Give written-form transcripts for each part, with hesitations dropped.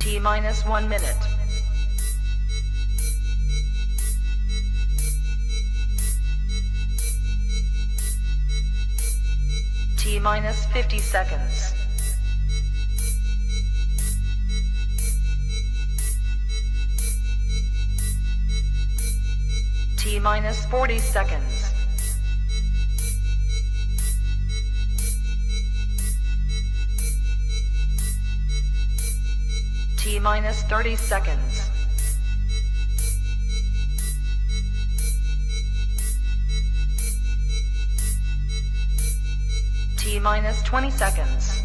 T-minus 1 minute. T-minus 50 seconds. T-minus 40 seconds. T-minus 30 seconds. T-minus 20 seconds.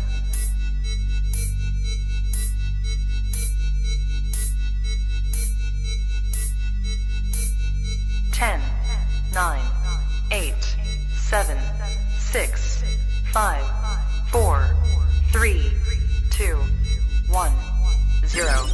Ten, 9, 8, 7, 6, 5, 4, 3, 2, 1, 0.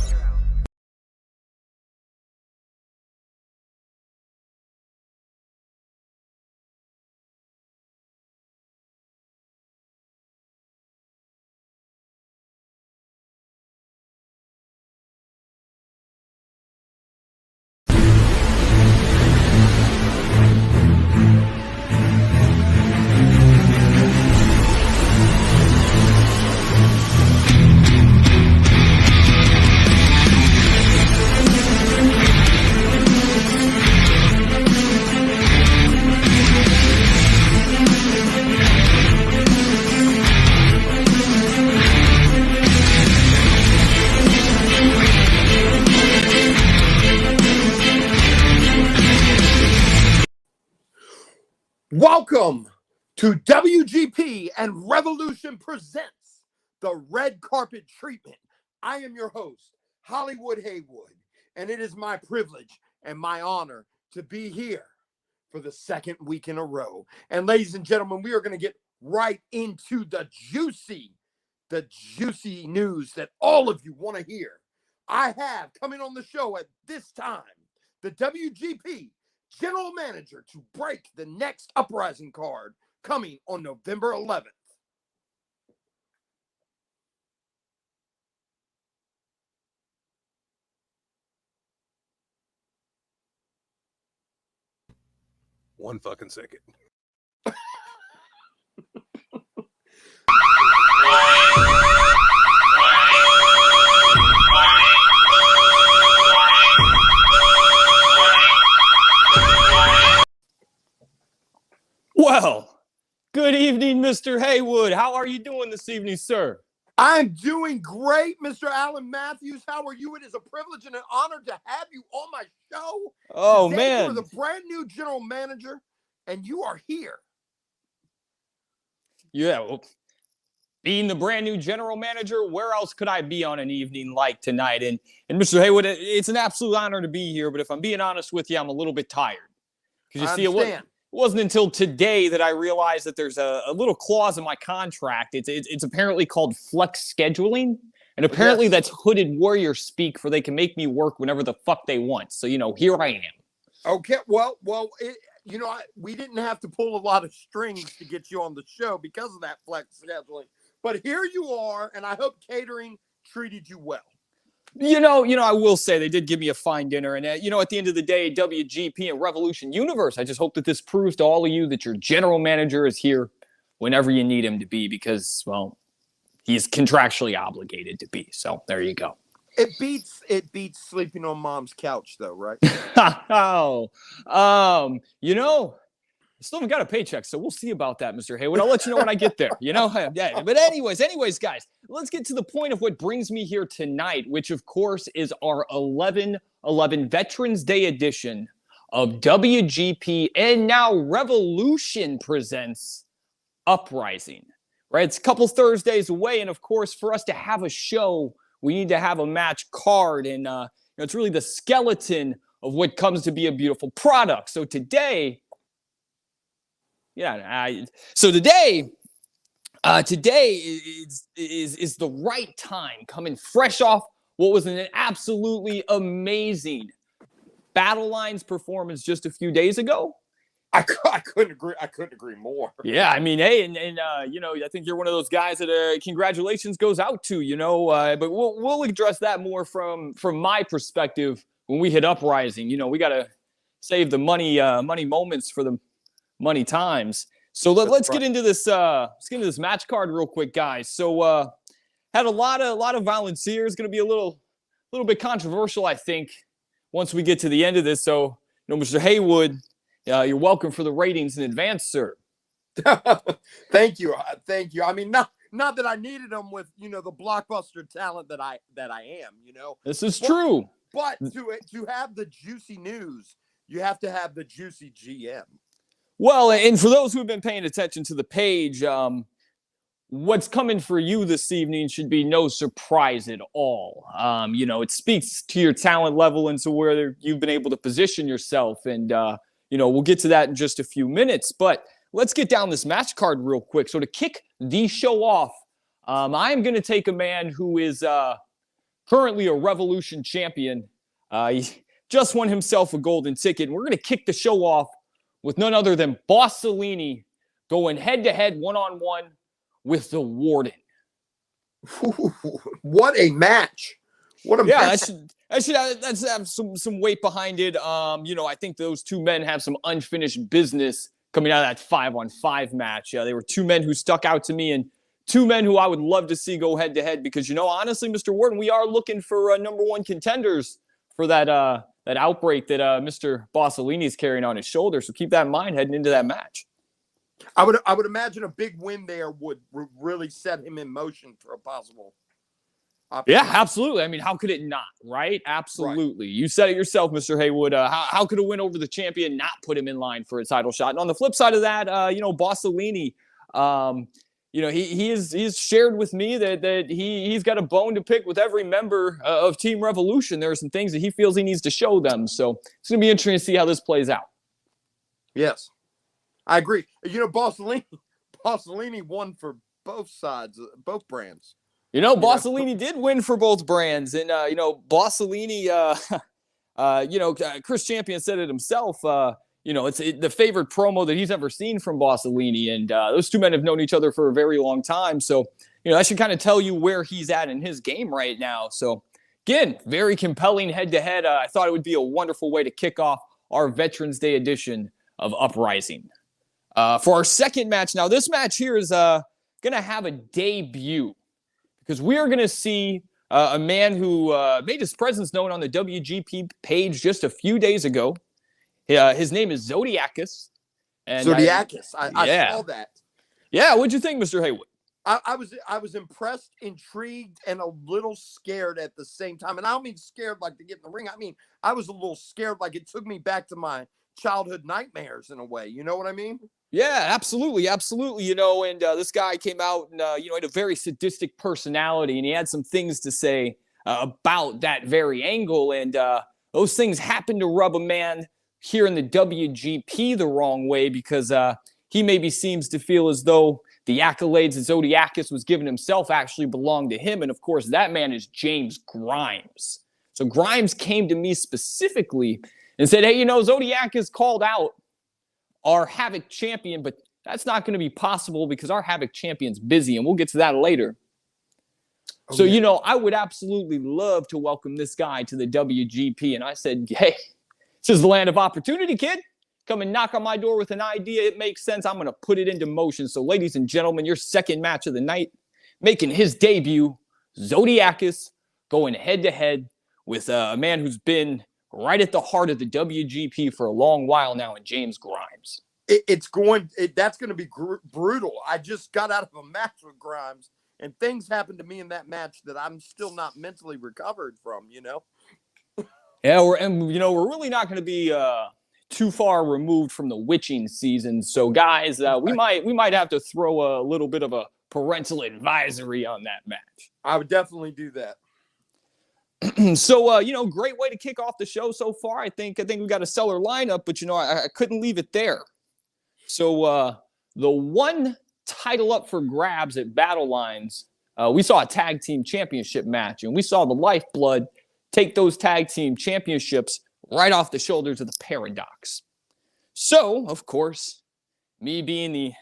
Welcome to WGP and Revolution presents the Red Carpet Treatment. I am your host, Hollywood Haywood, and it is my privilege and my honor to be here for the second week in a row. And ladies and gentlemen, we are going to get right into the juicy news that all of you want to hear. I have coming on the show at this time, the WGP General Manager to break the next Uprising card coming on November 11th. One fucking second. Well, good evening, Mr. Haywood. How are you doing this evening, sir? I'm doing great, Mr. Alan Matthews. How are you? It is a privilege and an honor to have you on my show. Oh, Today, man. You're the brand new general manager, and you are here. Yeah, well, being the brand new general manager, where else could I be on an evening like tonight? And Mr. Haywood, it's an absolute honor to be here, but if I'm being honest with you, I'm a little bit tired. Because you see, it wasn't until today that I realized that there's a little clause in my contract. It's apparently called flex scheduling. And apparently that's hooded warrior speak for they can make me work whenever the fuck they want. So, here I am. Okay, well, we didn't have to pull a lot of strings to get you on the show because of that flex scheduling. But here you are, and I hope catering treated you well. I will say they did give me a fine dinner. And, at the end of the day, WGP and Revolution Universe, I just hope that this proves to all of you that your general manager is here whenever you need him to be because, well, he's contractually obligated to be. So there you go. It beats sleeping on mom's couch, though, right? I still haven't got a paycheck, so we'll see about that, Mr. Haywood. I'll let you know when I get there, Yeah. But anyways, guys, let's get to the point of what brings me here tonight, which, of course, is our 11/11 Veterans Day edition of WGP and now Revolution presents Uprising, right? It's a couple Thursdays away, and, of course, for us to have a show, we need to have a match card, and it's really the skeleton of what comes to be a beautiful product. So today... Today is the right time, coming fresh off what was an absolutely amazing Battle Lines performance just a few days ago. I couldn't agree. I couldn't agree more. Yeah, I mean, hey, and you know, I think you're one of those guys that congratulations goes out to, you know. But we'll address that more from my perspective when we hit Uprising. You know, we got to save the money moments for the money times. So let's get into this. Let's get into this match card real quick, guys. So had a lot of volunteers. Going to be a little bit controversial, I think, once we get to the end of this. So, you know, Mr. Haywood, you're welcome for the ratings in advance, sir. Thank you. Thank you. I mean, not that I needed them with, you know, the blockbuster talent that I am, you know. This is true. But to have the juicy news, you have to have the juicy GM. Well, and for those who have been paying attention to the page, what's coming for you this evening should be no surprise at all. You know, it speaks to your talent level and to where you've been able to position yourself. And, you know, we'll get to that in just a few minutes. But let's get down this match card real quick. So to kick the show off, I'm going to take a man who is currently a Revolution champion. He just won himself a golden ticket. And we're going to kick the show off with none other than Bossellini going head-to-head, one-on-one with the Warden. What a match. What a match. That's have some weight behind it. You know, I think those two men have some unfinished business coming out of that 5-on-5 match. They were two men who stuck out to me and two men who I would love to see go head-to-head because, you know, honestly, Mr. Warden, we are looking for number one contenders for that outbreak that Mr. Bossellini is carrying on his shoulder. So keep that in mind heading into that match. I would imagine a big win there would really set him in motion for a possible opportunity. Yeah, absolutely. I mean, how could it not, right? Absolutely. Right. You said it yourself, Mr. Haywood. How could a win over the champion not put him in line for a title shot? And on the flip side of that, you know, Bossellini, you know, he's shared with me that he's got a bone to pick with every member of Team Revolution. There are some things that he feels he needs to show them. So it's going to be interesting to see how this plays out. Yes, I agree. You know, Bossellini won for both sides, both brands. You know, Bossellini did win for both brands. And, you know, Bossellini, you know, Chris Champion said it himself, you know, it's the favorite promo that he's ever seen from Bossellini. And those two men have known each other for a very long time. So, you know, that should kind of tell you where he's at in his game right now. So, again, very compelling head-to-head. I thought it would be a wonderful way to kick off our Veterans Day edition of Uprising. For our second match, now this match here is going to have a debut because we are going to see a man who made his presence known on the WGP page just a few days ago. His name is Zodiacus. And Zodiacus. I saw that. Yeah, what'd you think, Mr. Haywood? I was impressed, intrigued, and a little scared at the same time. And I don't mean scared like to get in the ring. I mean, I was a little scared like it took me back to my childhood nightmares in a way. You know what I mean? Yeah, absolutely. Absolutely. You know, and this guy came out and, you know, had a very sadistic personality, and he had some things to say about that very angle. And those things happened to rub a man here in the WGP the wrong way because he maybe seems to feel as though the accolades that Zodiacus was giving himself actually belonged to him. And of course, that man is James Grimes. So Grimes came to me specifically and said, hey, you know, Zodiacus called out our Havoc champion, but that's not going to be possible because our Havoc champion's busy, and we'll get to that later. So, you know, I would absolutely love to welcome this guy to the WGP. And I said, hey, this is the land of opportunity, kid. Come and knock on my door with an idea. It makes sense. I'm going to put it into motion. So, ladies and gentlemen, your second match of the night, making his debut, Zodiacus going head-to-head with a man who's been right at the heart of the WGP for a long while now in James Grimes. That's going to be brutal. I just got out of a match with Grimes, and things happened to me in that match that I'm still not mentally recovered from, you know? Yeah, we're really not going to be too far removed from the witching season. So, guys, we might have to throw a little bit of a parental advisory on that match. I would definitely do that. So, you know, great way to kick off the show so far. I think we got a stellar lineup, but, you know, I couldn't leave it there. So, the one title up for grabs at Battle Lines, we saw a tag team championship match, and we saw the Lifeblood take those tag team championships right off the shoulders of the Paradox. So, of course, me being the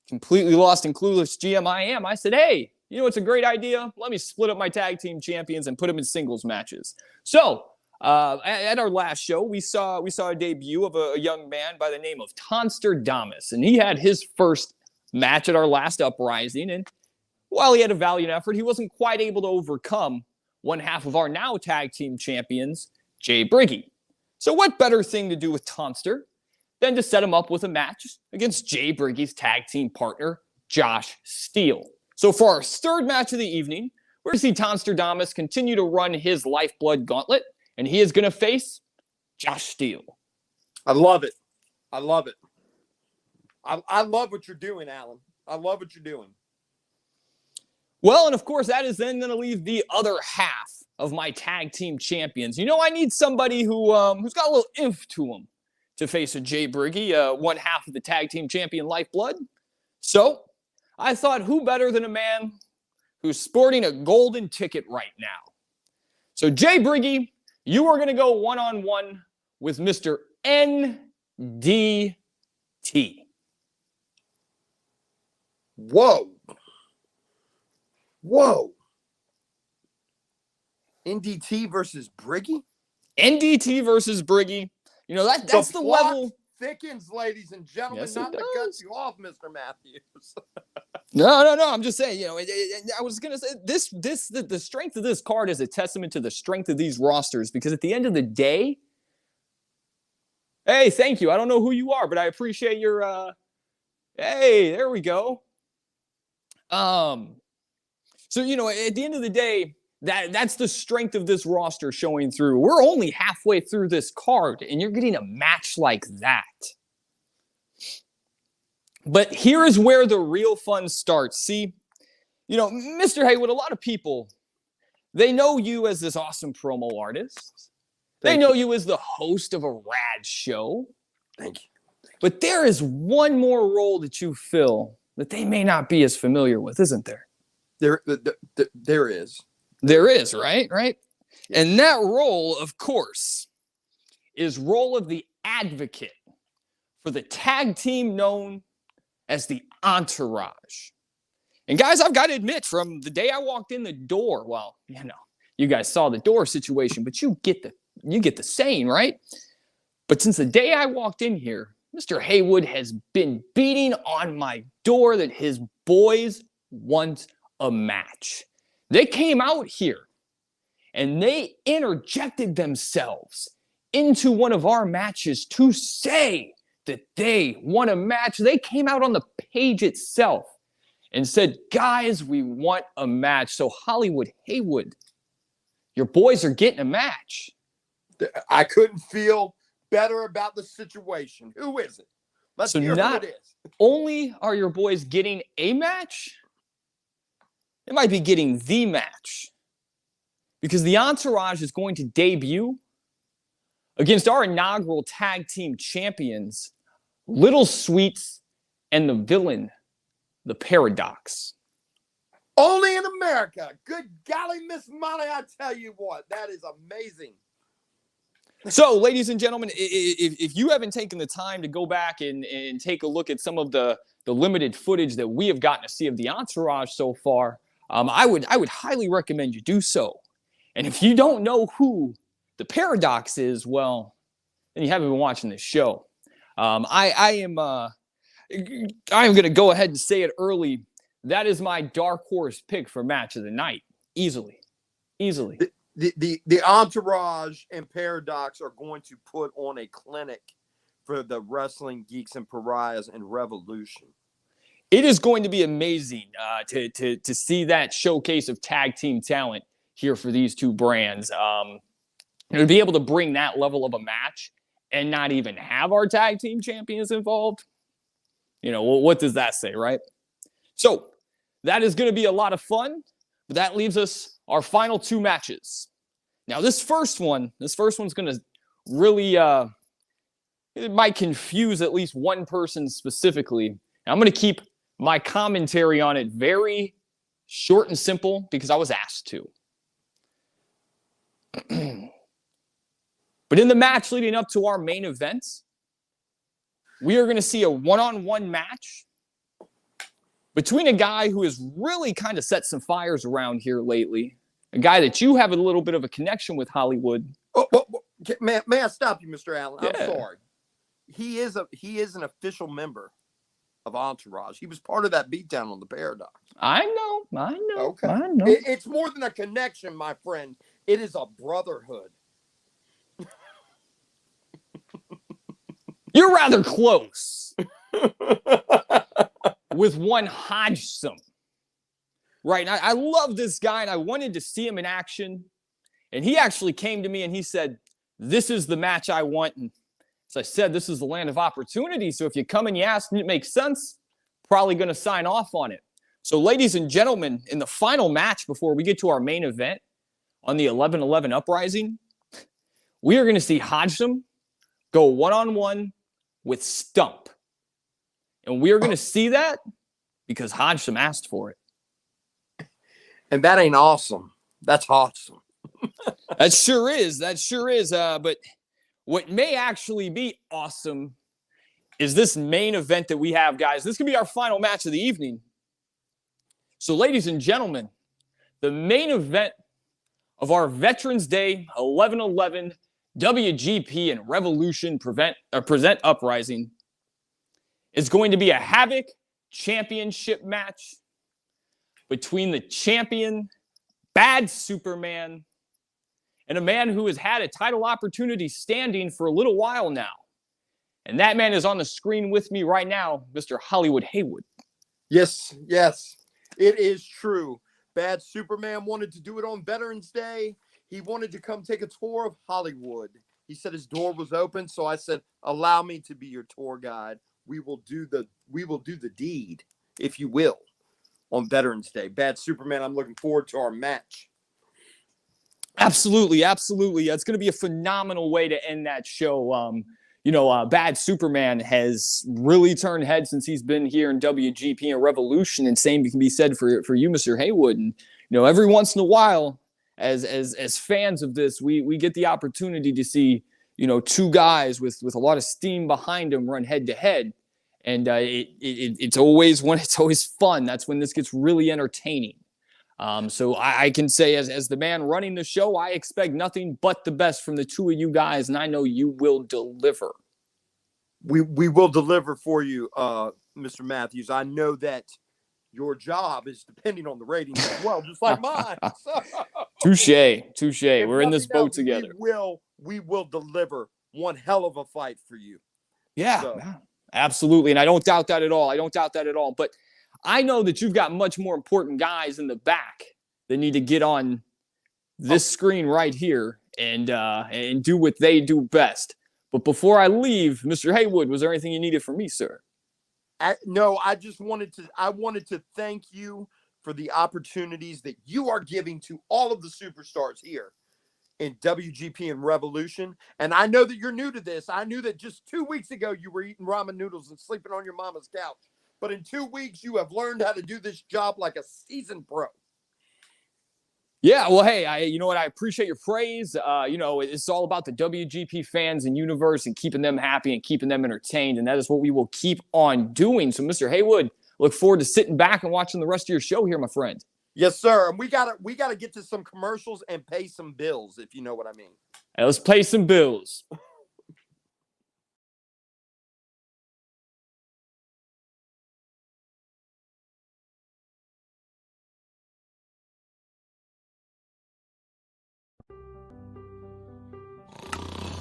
completely lost and clueless GM I said, hey, you know what's a great idea? Let me split up my tag team champions and put them in singles matches. So, at our last show, we saw a debut of a young man by the name of Tonster Damas, and he had his first match at our last Uprising, and while he had a valiant effort, he wasn't quite able to overcome one half of our now tag team champions, Jay Briggy. So what better thing to do with Tonster than to set him up with a match against Jay Briggy's tag team partner, Josh Steele. So for our third match of the evening, we're going to see Tonster Damas continue to run his lifeblood gauntlet, and he is going to face Josh Steele. I love it. I love it. I love what you're doing, Alan. I love what you're doing. Well, and of course, that is then going to leave the other half of my tag team champions. You know, I need somebody who's got a little oomph to him to face a Jay Briggy, one half of the tag team champion lifeblood. So I thought, who better than a man who's sporting a golden ticket right now? So Jay Briggy, you are going to go one-on-one with Mr. NDT. Whoa. Whoa. NDT versus Briggy? NDT versus Briggy. You know, that's the level. Thickens, ladies and gentlemen. Yes, not it to cut does. you off, Mr. Matthews. No. I'm just saying, you know, I was going to say the strength of this card is a testament to the strength of these rosters, because at the end of the day, hey, thank you. I don't know who you are, but I appreciate your, hey, there we go. So, you know, at the end of the day, that's the strength of this roster showing through. We're only halfway through this card, and you're getting a match like that. But here is where the real fun starts. See, you know, Mr. Haywood, a lot of people, they know you as this awesome promo artist. They know you as the host of a rad show. Thank you. But there is one more role that you fill that they may not be as familiar with, isn't there? There is. There is, right? And that role, of course, is role of the advocate for the tag team known as the Entourage. And guys, I've got to admit, from the day I walked in the door, well, you know, you guys saw the door situation, but you get the saying, right? But since the day I walked in here, Mr. Haywood has been beating on my door that his boys want a match. They came out here and they interjected themselves into one of our matches to say that they want a match. They came out on the page itself and said, guys, we want a match. So Hollywood Haywood, your boys are getting a match. I couldn't feel better about the situation. Who is it? Let's hear who it is. Only are your boys getting a match, they might be getting the match, because the Entourage is going to debut against our inaugural tag team champions, Little Sweets and the Villain, the Paradox. Only in America. Good golly, Miss Molly, I tell you what, that is amazing. So, ladies and gentlemen, if you haven't taken the time to go back and take a look at some of the limited footage that we have gotten to see of the Entourage so far, I would highly recommend you do so. And if you don't know who the Paradox is, well, then you haven't been watching this show. I'm going to go ahead and say it early. That is my dark horse pick for match of the night. Easily. The Entourage and Paradox are going to put on a clinic for the Wrestling Geeks and Pariahs and Revolution. It is going to be amazing to see that showcase of tag team talent here for these two brands. To be able to bring that level of a match and not even have our tag team champions involved, you know, what does that say, right? So that is going to be a lot of fun, but that leaves us our final two matches. Now, this first one's going to really, it might confuse at least one person specifically. And I'm going to keep my commentary on it very short and simple because I was asked to. But in the match leading up to our main event, we are going to see a one-on-one match between a guy who has really kind of set some fires around here lately, a guy that you have a little bit of a connection with, Hollywood. May I stop you, Mr. Allen? Yeah. I'm sorry. He is an official member of Entourage. He was part of that beatdown on the Paradox. I know. Okay. I know. It's more than a connection, my friend. It is a brotherhood. You're rather close with one Hodgson. Right. And I love this guy, and I wanted to see him in action. And he actually came to me and he said, this is the match I want. And as I said, this is the land of opportunity. So if you come and you ask and it makes sense, probably going to sign off on it. So ladies and gentlemen, in the final match before we get to our main event on the 11-11 Uprising, we are going to see Hodgson go one-on-one with Stump. And we are going to see that because Hodgson asked for it. And that ain't awesome. That's awesome. That sure is. But what may actually be awesome is this main event that we have, guys. This could be our final match of the evening. So, ladies and gentlemen, the main event of our Veterans Day 11-11 WGP and Revolution Present Uprising is going to be a Havoc Championship match between the champion, Bad Superman, and a man who has had a title opportunity standing for a little while now. And that man is on the screen with me right now, Mr. Hollywood Haywood. Yes, it is true. Bad Superman wanted to do it on Veterans Day. He wanted to come take a tour of Hollywood. He said his door was open, so I said, allow me to be your tour guide. We will do the deed, if you will, on Veterans Day. Bad Superman, I'm looking forward to our match. Absolutely. It's going to be a phenomenal way to end that show. Bad Superman has really turned heads since he's been here in WGP and Revolution, and same can be said for you, Mr. Haywood. And every once in a while, as fans of this, we get the opportunity to see two guys with a lot of steam behind them run head to head, and it's always fun. That's when this gets really entertaining. So I can say as the man running the show, I expect nothing but the best from the two of you guys, and I know you will deliver. We will deliver for you, Mr. Matthews. I know that your job is depending on the ratings as well, just like mine. Touche. We're in this boat together. We will deliver one hell of a fight for you. Yeah, absolutely. And I don't doubt that at all. But I know that you've got much more important guys in the back that need to get on this screen right here and do what they do best. But before I leave, Mr. Haywood, was there anything you needed from me, sir? No, I wanted to thank you for the opportunities that you are giving to all of the superstars here in WGP and Revolution. And I know that you're new to this. I knew that just 2 weeks ago you were eating ramen noodles and sleeping on your mama's couch. But in 2 weeks, you have learned how to do this job like a seasoned pro. Yeah, well, hey, I appreciate your praise. It's all about the WGP fans and universe and keeping them happy and keeping them entertained. And that is what we will keep on doing. So, Mr. Haywood, look forward to sitting back and watching the rest of your show here, my friend. Yes, sir. And we gotta get to some commercials and pay some bills, if you know what I mean. Hey, let's pay some bills.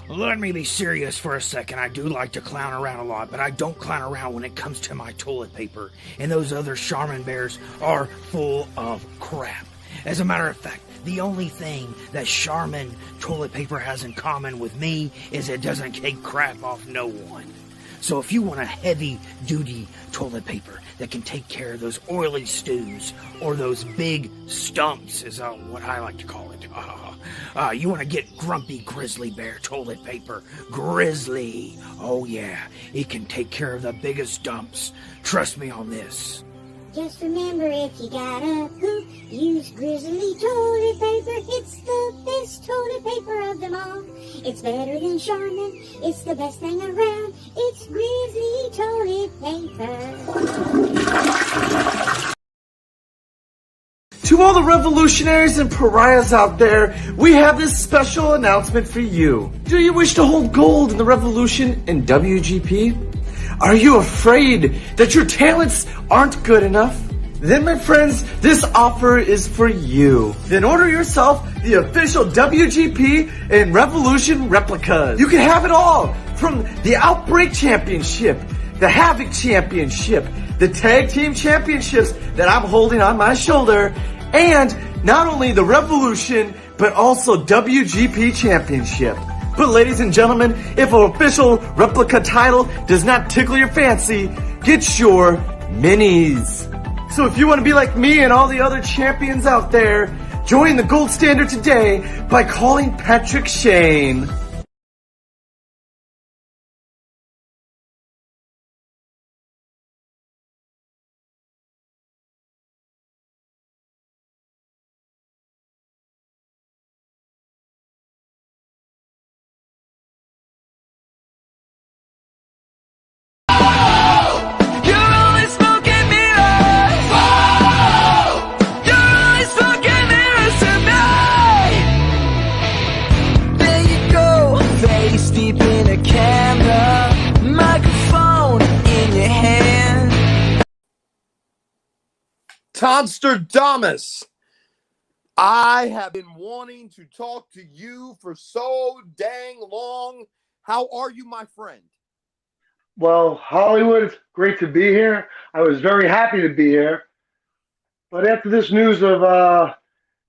Let me be serious for a second. I do like to clown around a lot, but I don't clown around when it comes to my toilet paper. And those other Charmin bears are full of crap. As a matter of fact, the only thing that Charmin toilet paper has in common with me is it doesn't take crap off no one. So if you want a heavy-duty toilet paper that can take care of those oily stews or those big stumps is what I like to call it. You want to get Grumpy Grizzly Bear toilet paper. Grizzly. Oh yeah, it can take care of the biggest dumps. Trust me on this. Just remember, if you gotta poop, use Grizzly toilet paper. It's the best toilet paper of them all. It's better than Charmin, it's the best thing around. It's Grizzly toilet paper. To all the revolutionaries and pariahs out there, we have this special announcement for you. Do you wish to hold gold in the revolution in WGP? Are you afraid that your talents aren't good enough? Then, my friends, this offer is for you. Then order yourself the official WGP and Revolution replicas. You can have it all, from the Outbreak Championship, the Havoc Championship, the Tag Team Championships that I'm holding on my shoulder, and not only the Revolution, but also WGP Championship. But ladies and gentlemen, if an official replica title does not tickle your fancy, get your minis. So if you want to be like me and all the other champions out there, join the gold standard today by calling Patrick Shane. Tonstradamus, I have been wanting to talk to you for so dang long. How are you, my friend? Well, Hollywood, it's great to be here. I was very happy to be here. But after this news of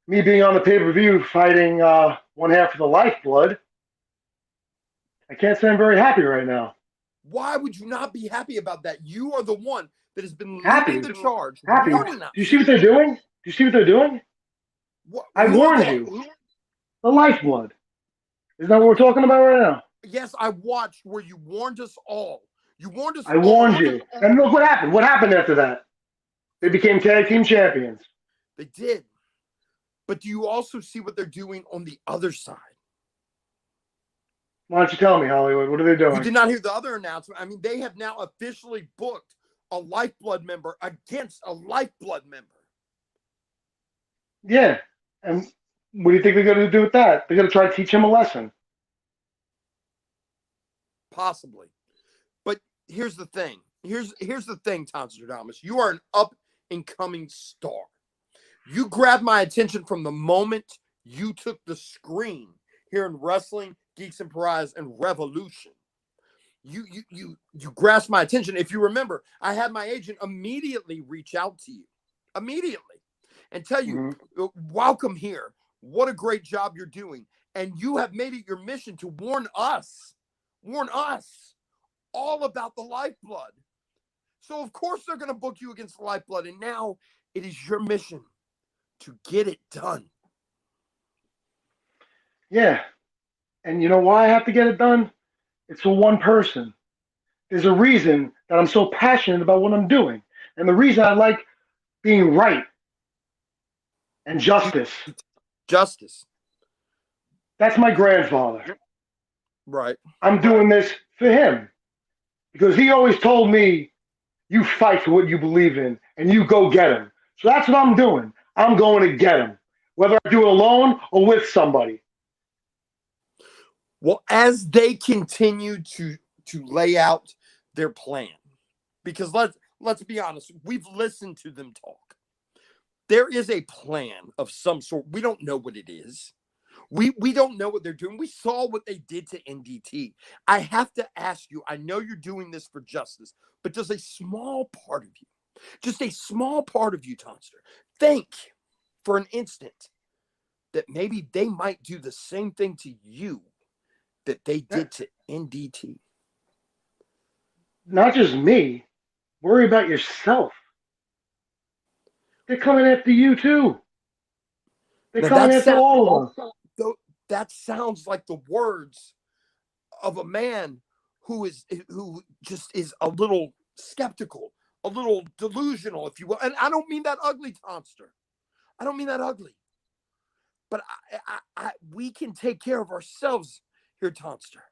me being on the pay-per-view fighting one half of the Lifeblood, I can't say I'm very happy right now. Why would you not be happy about that? You are the one that has been Happy. leading the charge. Happy. warning us. Do you see what they're doing? Do you see what they're doing? I Who are warned they? you. The Lifeblood. Isn't that what we're talking about right now? Yes, I watched where you warned us all. You warned us I warned you. And look what happened. What happened after that? They became tag team champions. They did. But do you also see what they're doing on the other side? Why don't you tell me, Hollywood? What are they doing? You did not hear the other announcement. I mean, they have now officially booked a Lifeblood member against a Lifeblood member. Yeah. And what do you think they're going to do with that? They're going to try to teach him a lesson. Possibly. But here's the thing. Here's the thing, Tonstradamus. You are an up-and-coming star. You grabbed my attention from the moment you took the screen here in Wrestling, Geeks and Pariahs, and Revolution. You grasped my attention. If you remember, I had my agent immediately reach out to you. Immediately. And tell you, welcome here. What a great job you're doing. And you have made it your mission to warn us all about the Lifeblood. So, of course, they're going to book you against the Lifeblood. And now it is your mission to get it done. Yeah. And you know why I have to get it done? It's for one person. There's a reason that I'm so passionate about what I'm doing. And the reason I like being right and justice. Justice. That's my grandfather. Right. I'm doing this for him. Because he always told me, you fight for what you believe in and you go get him. So that's what I'm doing. I'm going to get him. Whether I do it alone or with somebody. Well, as they continue to lay out their plan, because let's be honest, we've listened to them talk. There is a plan of some sort. We don't know what it is. We don't know what they're doing. We saw what they did to NDT. I have to ask you, I know you're doing this for justice, but does a small part of you, just a small part of you, Tonster, think for an instant that maybe they might do the same thing to you that they did to NDT? Not just me. Worry about yourself. They're coming after you too. They're coming after all of us. That sounds like the words of a man who just is a little skeptical, a little delusional, if you will. And I don't mean that ugly, Tonster. I don't mean that ugly. But we can take care of ourselves here, Tonster.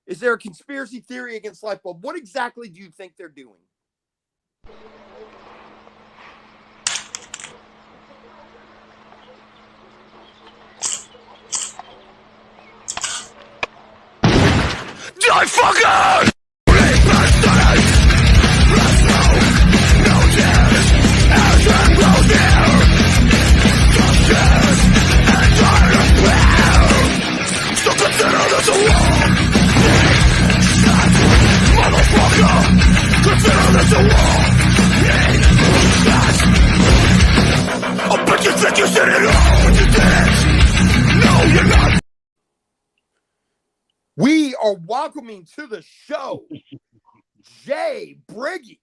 Is there a conspiracy theory against Lifeblood? What exactly do you think they're doing? Die fucker! But you think you said it all, but you didn't. No, you're not. We are welcoming to the show Jay Briggy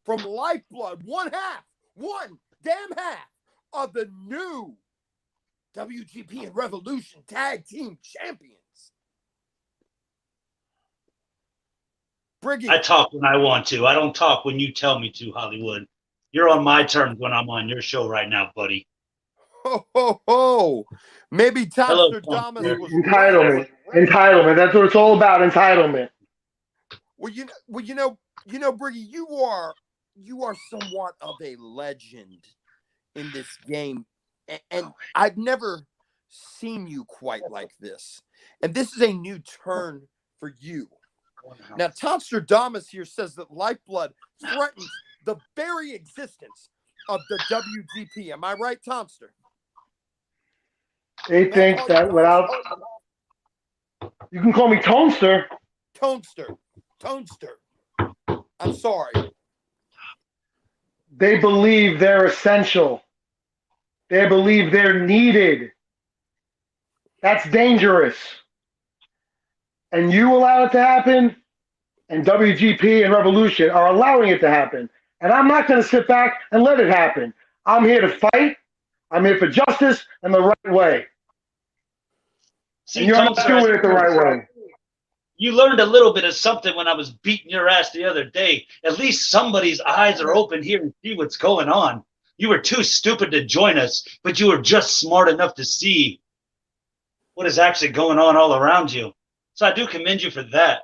from Lifeblood, one damn half of the new WGP and Revolution Tag Team Champions. Briggy. I talk when I want to. I don't talk when you tell me to, Hollywood. You're on my terms when I'm on your show right now, buddy. Ho, ho, ho. Maybe Hello, Nostradamus was Entitlement. Entitlement. That's what it's all about. Entitlement. Well, you know, Briggy, you are somewhat of a legend in this game, and I've never seen you quite like this. And this is a new turn for you. Now, Nostradamus here says that Lifeblood threatens the very existence of the WGP. Am I right, Tomster? They think that without... You can call me Tonester. Tonester. I'm sorry. They believe they're essential. They believe they're needed. That's dangerous. And you allow it to happen, and WGP and Revolution are allowing it to happen. And I'm not going to sit back and let it happen. I'm here to fight. I'm here for justice and the right way. See, and you're not doing it the right way. You learned a little bit of something when I was beating your ass the other day. At least somebody's eyes are open here and see what's going on. You were too stupid to join us, but you were just smart enough to see what is actually going on all around you. So I do commend you for that.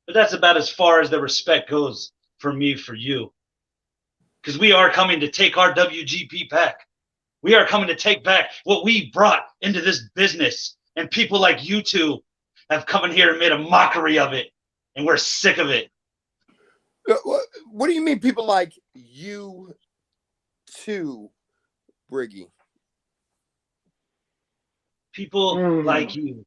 But that's about as far as the respect goes for me for you. Because we are coming to take our WGP back. We are coming to take back what we brought into this business. And people like you two have come in here and made a mockery of it. And we're sick of it. What do you mean people like you two, Briggy? People like you.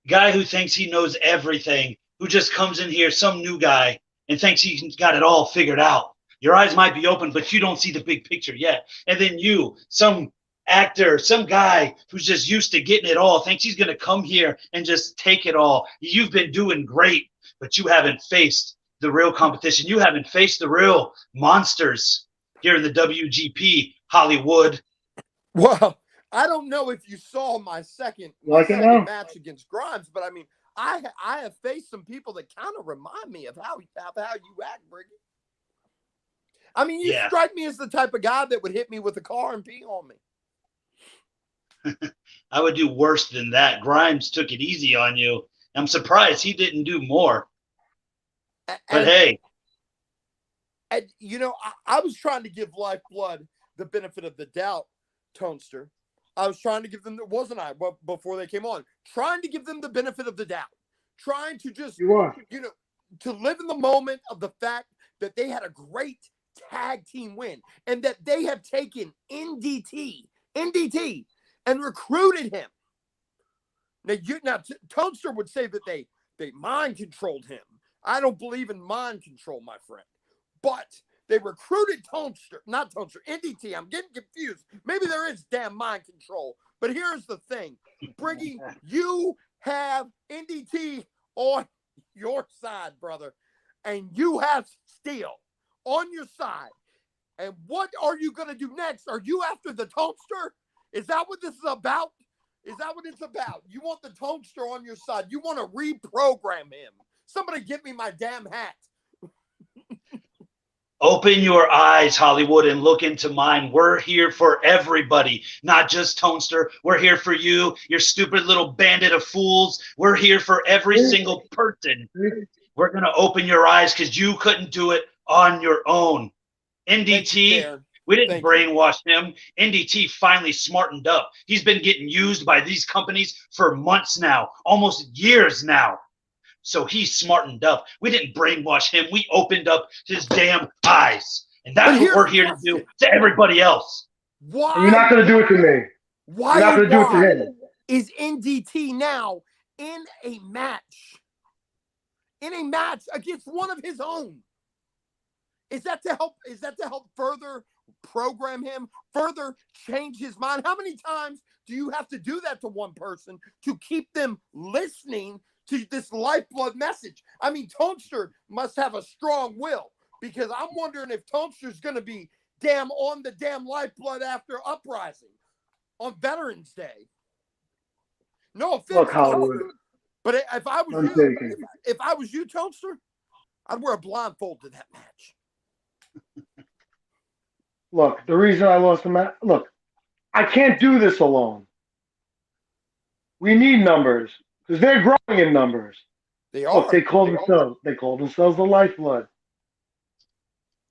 Guy who thinks he knows everything, who just comes in here, some new guy, and thinks he's got it all figured out. Your eyes might be open, but you don't see the big picture yet. And then you, some actor, some guy who's just used to getting it all, thinks he's going to come here and just take it all. You've been doing great, but you haven't faced the real competition. You haven't faced the real monsters here in the WGP, Hollywood. Well, I don't know if you saw my second match against Grimes, but I mean, I have faced some people that kind of remind me of how you act, Briggy. I mean, you strike me as the type of guy that would hit me with a car and pee on me. I would do worse than that. Grimes took it easy on you. I'm surprised he didn't do more. But hey. And, you know, I was trying to give Lifeblood the benefit of the doubt, Tonester. I was trying to give them, wasn't I, before they came on? Trying to give them the benefit of the doubt. Trying to just, you know, to live in the moment of the fact that they had a great tag team win and that they have taken NDT, and recruited him. Now, Tonester would say that they mind controlled him. I don't believe in mind control, my friend. But they recruited NDT. I'm getting confused. Maybe there is damn mind control. But here's the thing. Briggy, you have NDT on your side, brother. And you have Steel on your side. And what are you going to do next? Are you after the Tonester? Is that what this is about? Is that what it's about? You want the Tonester on your side. You want to reprogram him. Somebody give me my damn hat. Open your eyes, Hollywood, and look into mine. We're here for everybody, not just Tonester. We're here for you, your stupid little bandit of fools. We're here for every single person. We're going to open your eyes because you couldn't do it on your own. NDT, we didn't brainwash him. NDT finally smartened up. He's been getting used by these companies for months now, almost years now. So he smartened up. We didn't brainwash him. We opened up his damn eyes. And that's what we're here to do to everybody else. Why? And you're not going to do it to me. Why, you're not going to do it to him. Is NDT now in a match? In a match against one of his own? Is that to help? Is that to help further program him, further change his mind? How many times do you have to do that to one person to keep them listening to this lifeblood message? I mean, Tonester must have a strong will, because I'm wondering if Tonster's going to be damn on the damn lifeblood after Uprising on Veterans Day. No offense, Tonester, but if I was you, if I was you, Tonester, I'd wear a blindfold to that match. Look, the reason I lost the match, look, I can't do this alone. We need numbers because they're growing in numbers. They are. Look, they call themselves the lifeblood.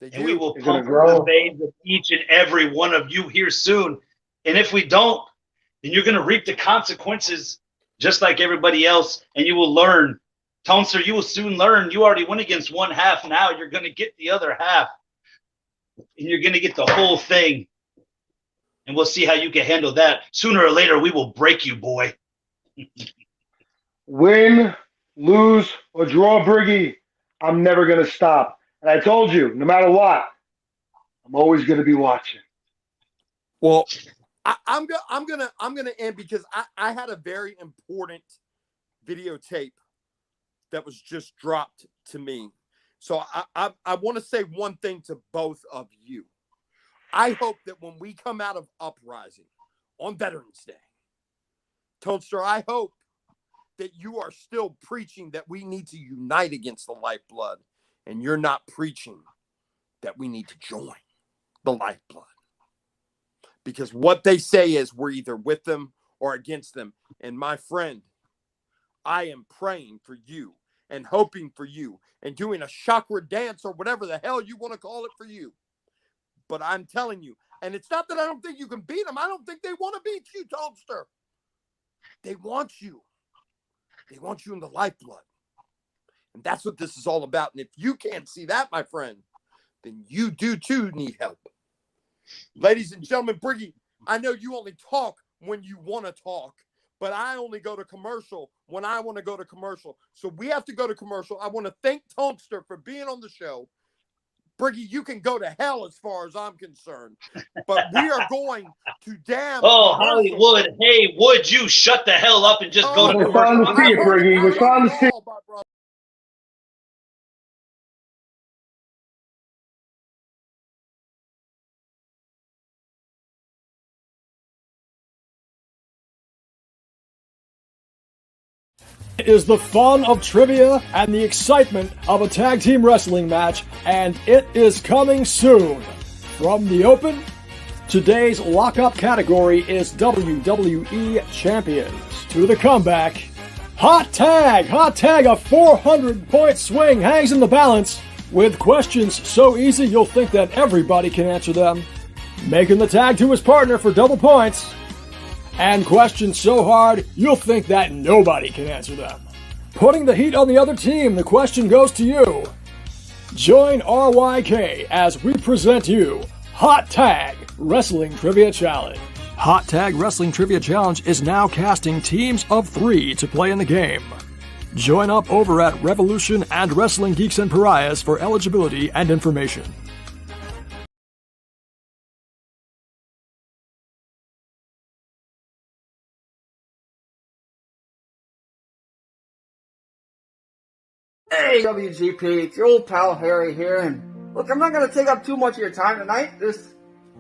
And we will pump the veins of each and every one of you here soon. And if we don't, then you're going to reap the consequences just like everybody else, and you will learn. Tonester, you will soon learn. You already went against one half. Now you're going to get the other half. And you're going to get the whole thing. And we'll see how you can handle that. Sooner or later, we will break you, boy. Win, lose, or draw, Briggy, I'm never going to stop. And I told you, no matter what, I'm always going to be watching. Well, I'm gonna end because I had a very important videotape that was just dropped to me. So I want to say one thing to both of you. I hope that when we come out of Uprising on Veterans Day, Tonester, I hope that you are still preaching that we need to unite against the lifeblood, and you're not preaching that we need to join the lifeblood. Because what they say is we're either with them or against them. And my friend, I am praying for you and hoping for you and doing a chakra dance or whatever the hell you want to call it for you. But I'm telling you, and it's not that I don't think you can beat them. I don't think they want to beat you, Tonester. They want you. They want you in the lifeblood. And that's what this is all about. And if you can't see that, my friend, then you do too need help. Ladies and gentlemen, Briggy, I know you only talk when you want to talk, but I only go to commercial when I want to go to commercial. So we have to go to commercial. I want to thank Tonester for being on the show. Briggy, you can go to hell as far as I'm concerned, but we are going to damn. Oh, Hollywood, hey, would you shut the hell up and just go to We're starting to see it, Briggy. We're starting to see it. It is the fun of trivia and the excitement of a tag team wrestling match, and it is coming soon. From the Open, today's lockup category is WWE Champions. To the comeback, Hot Tag! Hot Tag, a 400-point swing hangs in the balance with questions so easy you'll think that everybody can answer them. Making the tag to his partner for double points. And questions so hard, you'll think that nobody can answer them. Putting the heat on the other team, the question goes to you. Join RYK as we present you Hot Tag Wrestling Trivia Challenge. Hot Tag Wrestling Trivia Challenge is now casting teams of 3 to play in the game. Join up over at Revolution and Wrestling Geeks and Pariahs for eligibility and information. Hey WGP, it's your old pal Harry here, and look, I'm not going to take up too much of your time tonight. Just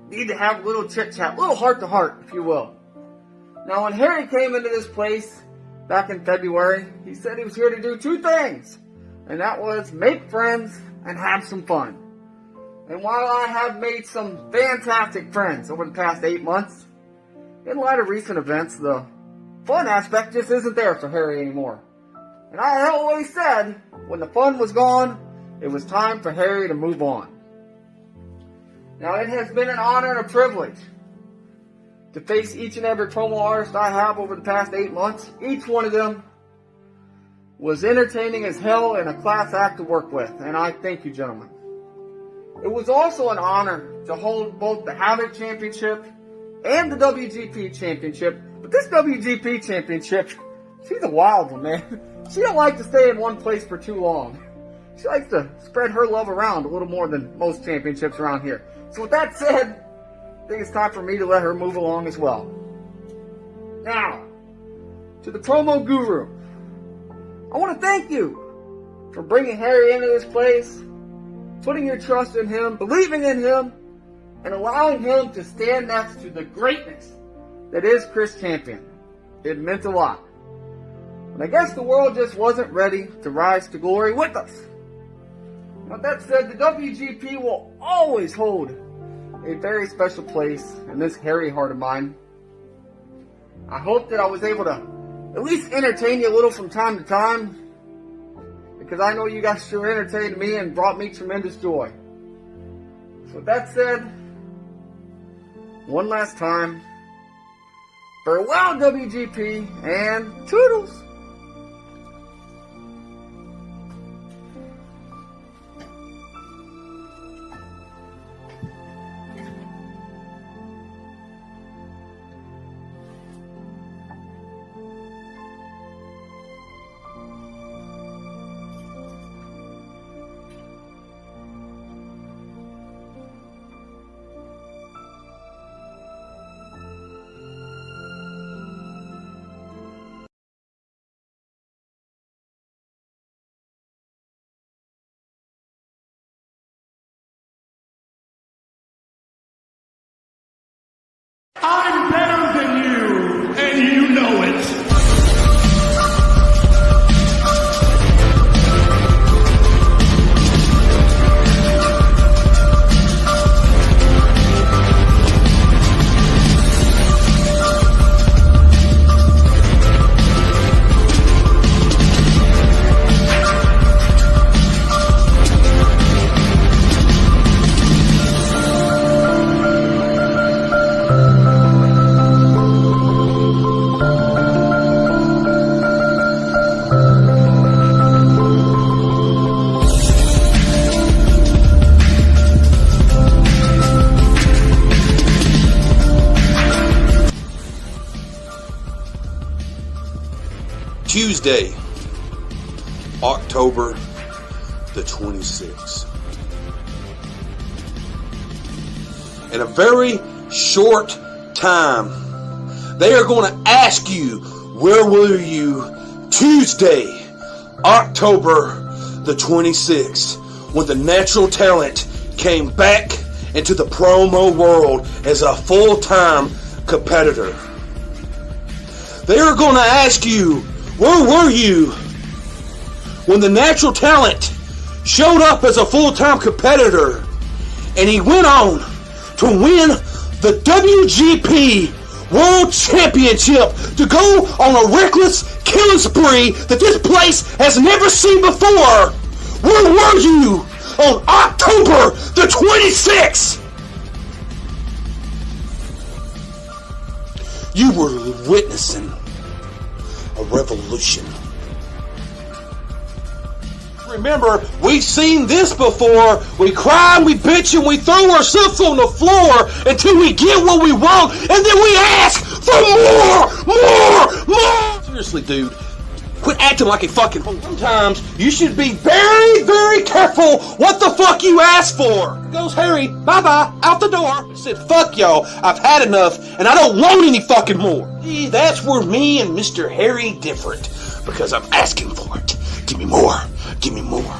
need to have a little chit-chat, a little heart-to-heart, if you will. Now, when Harry came into this place back in February, he said he was here to do 2 things, and that was make friends and have some fun. And while I have made some fantastic friends over the past 8 months, in light of recent events, the fun aspect just isn't there for Harry anymore. And I always said, when the fun was gone, it was time for Harry to move on. Now, it has been an honor and a privilege to face each and every promo artist I have over the past 8 months. Each one of them was entertaining as hell and a class act to work with, and I thank you, gentlemen. It was also an honor to hold both the Havoc Championship and the WGP Championship, but this WGP Championship, she's a wild one, man. She don't like to stay in one place for too long. She likes to spread her love around a little more than most championships around here. So with that said, I think it's time for me to let her move along as well. Now, to the promo guru, I want to thank you for bringing Harry into this place, putting your trust in him, believing in him, and allowing him to stand next to the greatness that is Chris Champion. It meant a lot. And I guess the world just wasn't ready to rise to glory with us. With that said, the WGP will always hold a very special place in this hairy heart of mine. I hope that I was able to at least entertain you a little from time to time, because I know you guys sure entertained me and brought me tremendous joy. So with that said, one last time, farewell WGP and toodles! I'm better than you, and you know it. Tuesday, October the 26th. In a very short time, they are going to ask you, where were you Tuesday, October the 26th, when the natural talent came back into the promo world as a full-time competitor. They are going to ask you, where were you when the natural talent showed up as a full-time competitor and he went on to win the WGP World Championship, to go on a reckless killing spree that this place has never seen before? Where were you on October the 26th? You were witnessing a revolution. Remember, we've seen this before. We cry and we bitch and we throw ourselves on the floor until we get what we want, and then we ask for more! Seriously, dude, quit acting like a fucking fool. Sometimes you should be very, very careful what the fuck you ask for. Goes Harry, bye-bye, out the door. I said, fuck y'all, I've had enough, and I don't want any fucking more. See, that's where me and Mr. Harry different, because I'm asking for it. Give me more. Give me more.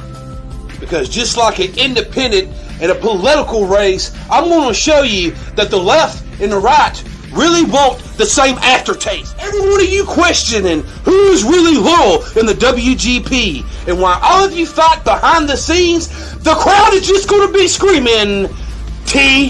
Because just like an independent in a political race, I'm going to show you that the left and the right really want the same aftertaste. Every one of you questioning who's really loyal in the WGP, and while all of you fight behind the scenes, the crowd is just going to be screaming TDC.